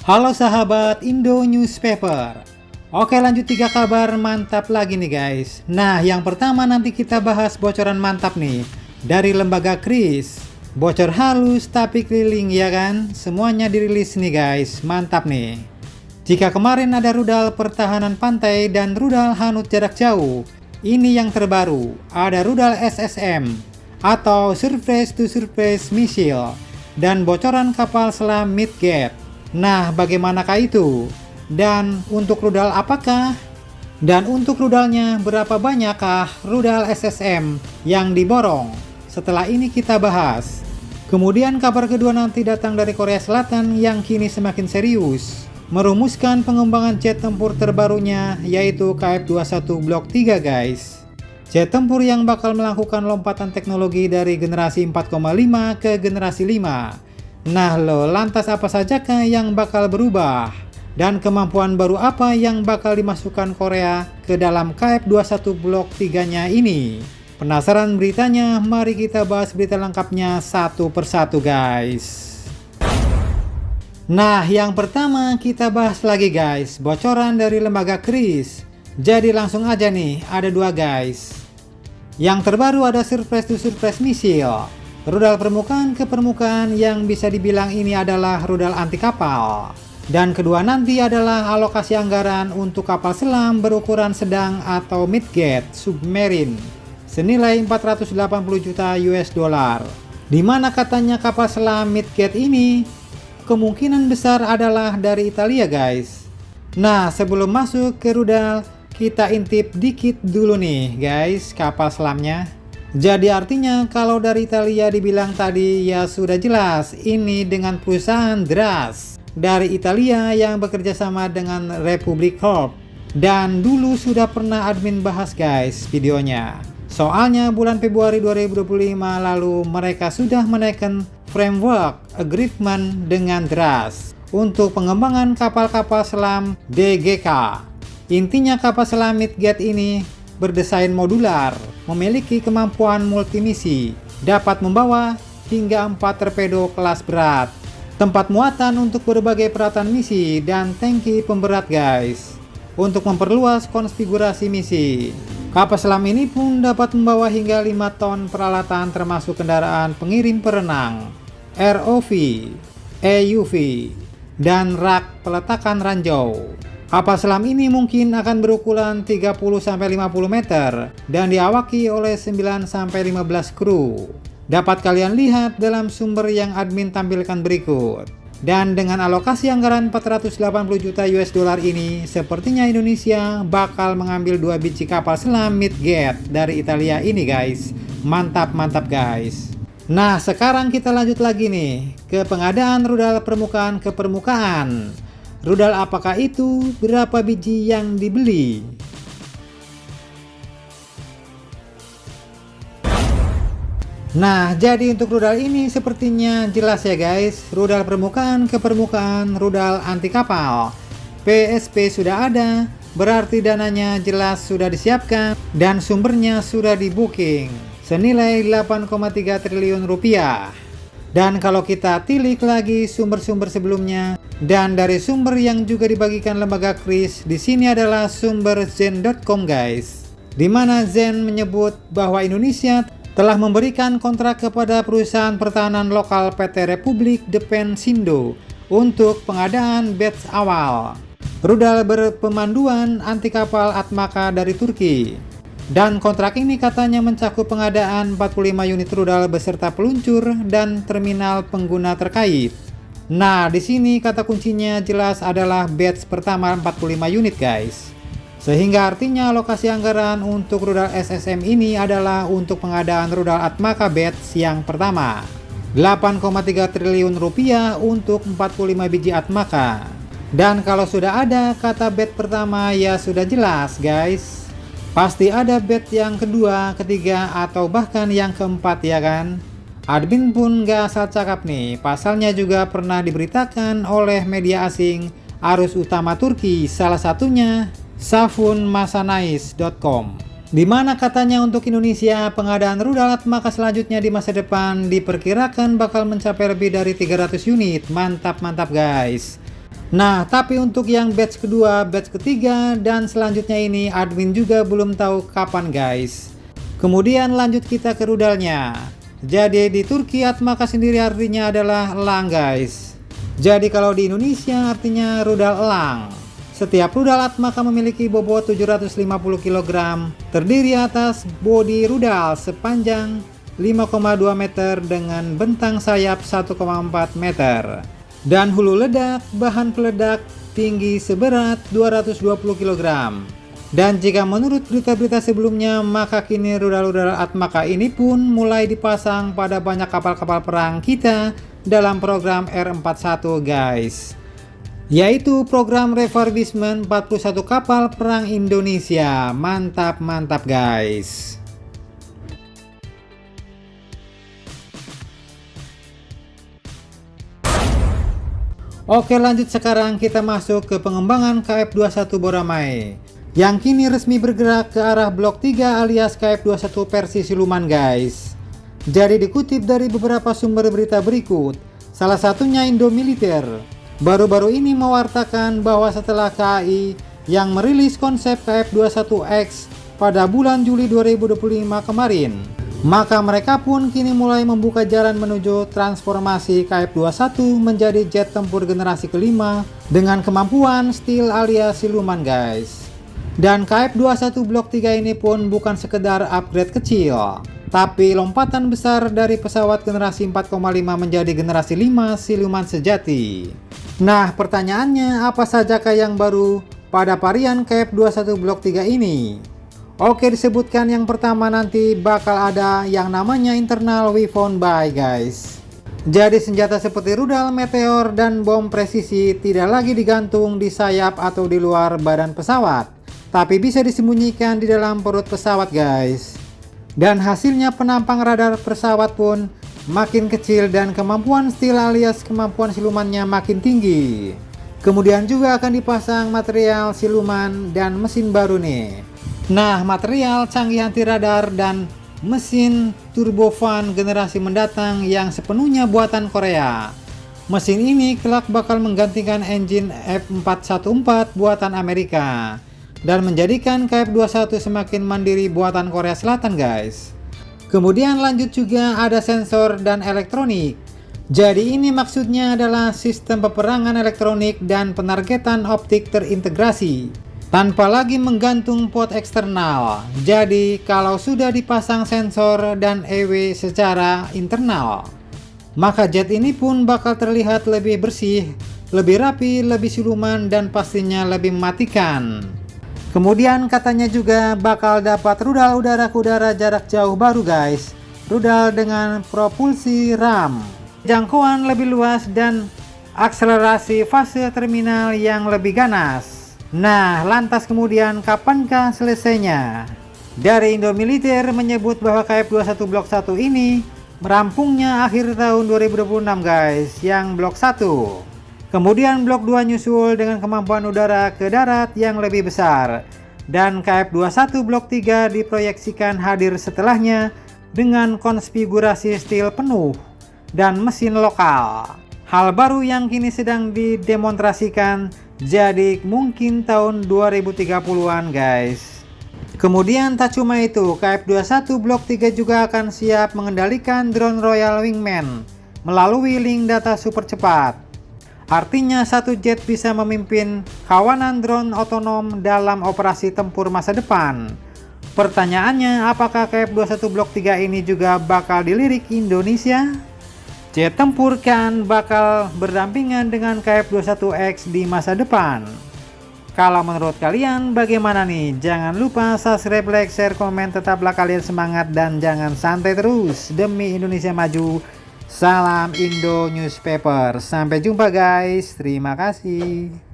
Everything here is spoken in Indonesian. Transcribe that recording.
Halo sahabat Indo Newspaper. Oke, lanjut 3 kabar mantap lagi nih guys. Nah, yang pertama nanti kita bahas bocoran mantap nih dari lembaga Kris. Bocor halus tapi keliling ya kan. Semuanya dirilis nih guys. Mantap nih. Jika kemarin ada rudal pertahanan pantai dan rudal hanut jarak jauh, ini yang terbaru. Ada rudal SSM atau Surface to Surface Missile dan bocoran kapal selam Midget. Nah, bagaimanakah itu? Dan untuk rudal apakah? Dan untuk rudalnya berapa banyakkah rudal SSM yang diborong? Setelah ini kita bahas. Kemudian kabar kedua nanti datang dari Korea Selatan yang kini semakin serius merumuskan pengembangan jet tempur terbarunya, yaitu KF-21 Block 3 guys. Jet tempur yang bakal melakukan lompatan teknologi dari generasi 4,5 ke generasi 5. Nah lo, lantas apa sajakah yang bakal berubah? Dan kemampuan baru apa yang bakal dimasukkan Korea ke dalam KF-21 Block 3-nya ini? Penasaran beritanya? Mari kita bahas berita lengkapnya satu persatu guys. Nah, yang pertama kita bahas lagi guys, bocoran dari lembaga Kris. Jadi langsung aja nih, ada 2 guys. Yang terbaru ada Surface to Surface Missile, rudal permukaan ke permukaan yang bisa dibilang ini adalah rudal anti kapal. Dan kedua nanti adalah alokasi anggaran untuk kapal selam berukuran sedang atau midget submarine senilai 480 juta US dollar. Dimana katanya kapal selam midget ini kemungkinan besar adalah dari Italia guys. Nah, sebelum masuk ke rudal, kita intip dikit dulu nih guys kapal selamnya. Jadi artinya kalau dari Italia dibilang tadi ya sudah jelas ini dengan perusahaan DRAS dari Italia yang bekerja sama dengan Republic Corp. Dan dulu sudah pernah admin bahas guys videonya. Soalnya bulan Februari 2025 lalu mereka sudah menaikkan framework agreement dengan DRAS untuk pengembangan kapal-kapal selam DGK. Intinya kapal selam Midget ini berdesain modular, memiliki kemampuan multimisi, dapat membawa hingga 4 torpedo kelas berat, tempat muatan untuk berbagai peralatan misi, dan tangki pemberat guys, untuk memperluas konfigurasi misi. Kapal selam ini pun dapat membawa hingga 5 ton peralatan termasuk kendaraan pengirim perenang, ROV, EUV, dan rak peletakan ranjau. Kapal selam ini mungkin akan berukuran 30-50 meter dan diawaki oleh 9-15 kru. Dapat kalian lihat dalam sumber yang admin tampilkan berikut. Dan dengan alokasi anggaran 480 juta US dollar ini, sepertinya Indonesia bakal mengambil 2 biji kapal selam Midget dari Italia ini guys. Mantap guys. Nah, sekarang kita lanjut lagi nih ke pengadaan rudal permukaan ke permukaan. Rudal apakah itu? Berapa biji yang dibeli? Nah, jadi untuk rudal ini sepertinya jelas ya guys. Rudal permukaan ke permukaan, rudal anti kapal. PSP sudah ada, berarti dananya jelas sudah disiapkan dan sumbernya sudah di booking senilai 8,3 triliun rupiah. Dan kalau kita tilik lagi sumber-sumber sebelumnya dan dari sumber yang juga dibagikan lembaga Kris, di sini adalah sumber zen.com guys. Di mana Zen menyebut bahwa Indonesia telah memberikan kontrak kepada perusahaan pertahanan lokal PT Republik Defensindo untuk pengadaan batch awal rudal berpemanduan anti kapal Atmaka dari Turki. Dan kontrak ini katanya mencakup pengadaan 45 unit rudal beserta peluncur dan terminal pengguna terkait. Nah, di sini kata kuncinya jelas adalah batch pertama 45 unit guys. Sehingga artinya alokasi anggaran untuk rudal SSM ini adalah untuk pengadaan rudal Atmaka batch yang pertama. 8,3 triliun rupiah untuk 45 biji Atmaka. Dan kalau sudah ada kata batch pertama ya sudah jelas guys. Pasti ada batch yang kedua, ketiga, atau bahkan yang keempat ya kan. Admin pun gak asal cakap nih, pasalnya juga pernah diberitakan oleh media asing arus utama Turki, salah satunya safunmasanais.com. Dimana katanya untuk Indonesia pengadaan rudal Atmaka selanjutnya di masa depan diperkirakan bakal mencapai lebih dari 300 unit. Mantap guys. Nah, tapi untuk yang batch kedua, batch ketiga, dan selanjutnya ini admin juga belum tahu kapan guys. Kemudian lanjut kita ke rudalnya. Jadi di Turki Atmaka sendiri artinya adalah elang guys. Jadi kalau di Indonesia artinya rudal elang. Setiap rudal Atmaka memiliki bobot 750 kg, terdiri atas bodi rudal sepanjang 5,2 meter dengan bentang sayap 1,4 meter. Dan hulu ledak bahan peledak tinggi seberat 220 kg. Dan jika menurut berita-berita sebelumnya, maka kini rudal-rudal Atmaka ini pun mulai dipasang pada banyak kapal-kapal perang kita dalam program R41 guys, yaitu program refurbishment 41 kapal perang Indonesia. Mantap guys. Oke, lanjut sekarang kita masuk ke pengembangan KF21 Boramae yang kini resmi bergerak ke arah blok 3 alias KF21 versi siluman guys. Jadi dikutip dari beberapa sumber berita berikut, salah satunya Indomiliter, baru-baru ini mewartakan bahwa setelah KAI yang merilis konsep KF21X pada bulan Juli 2025 kemarin, maka mereka pun kini mulai membuka jalan menuju transformasi KF21 menjadi jet tempur generasi kelima dengan kemampuan stealth alias siluman guys. Dan KF21 Blok 3 ini pun bukan sekedar upgrade kecil, tapi lompatan besar dari pesawat generasi 4,5 menjadi generasi 5 siluman sejati. Nah, pertanyaannya apa sajakah yang baru pada varian KF21 Blok 3 ini? Oke, disebutkan yang pertama nanti bakal ada yang namanya internal weapon buy guys. Jadi senjata seperti rudal, meteor, dan bom presisi tidak lagi digantung di sayap atau di luar badan pesawat, tapi bisa disembunyikan di dalam perut pesawat guys. Dan hasilnya penampang radar pesawat pun makin kecil dan kemampuan stealth alias kemampuan silumannya makin tinggi. Kemudian juga akan dipasang material siluman dan mesin baru nih. Nah, material canggih anti radar dan mesin turbofan generasi mendatang yang sepenuhnya buatan Korea. Mesin ini kelak bakal menggantikan engine F414 buatan Amerika dan menjadikan KF21 semakin mandiri buatan Korea Selatan guys. Kemudian lanjut juga ada sensor dan elektronik. Jadi ini maksudnya adalah sistem peperangan elektronik dan penargetan optik terintegrasi tanpa lagi menggantung port eksternal. Jadi kalau sudah dipasang sensor dan EW secara internal, maka jet ini pun bakal terlihat lebih bersih, lebih rapi, lebih siluman, dan pastinya lebih mematikan. Kemudian katanya juga bakal dapat rudal udara ke udara jarak jauh baru guys, rudal dengan propulsi RAM, jangkauan lebih luas, dan akselerasi fase terminal yang lebih ganas. Nah, lantas kemudian kapankah selesainya? Dari Indomiliter menyebut bahwa KF21 Blok 1 ini merampungnya akhir tahun 2026 guys, yang Blok 1. Kemudian Blok 2 nyusul dengan kemampuan udara ke darat yang lebih besar. Dan KF21 Blok 3 diproyeksikan hadir setelahnya dengan konfigurasi stealth penuh dan mesin lokal. Hal baru yang kini sedang didemonstrasikan, jadi mungkin tahun 2030-an guys. Kemudian tak cuma itu, KF21 Blok 3 juga akan siap mengendalikan drone Royal Wingman melalui link data super cepat. Artinya satu jet bisa memimpin kawanan drone otonom dalam operasi tempur masa depan. Pertanyaannya, apakah KF21 Blok 3 ini juga bakal dilirik Indonesia? Jet tempur kan bakal berdampingan dengan KF21X di masa depan. Kalau menurut kalian bagaimana nih? Jangan lupa subscribe, like, share, komen. Tetaplah kalian semangat dan jangan santai terus demi Indonesia maju. Salam Indo Newspaper. Sampai jumpa guys. Terima kasih.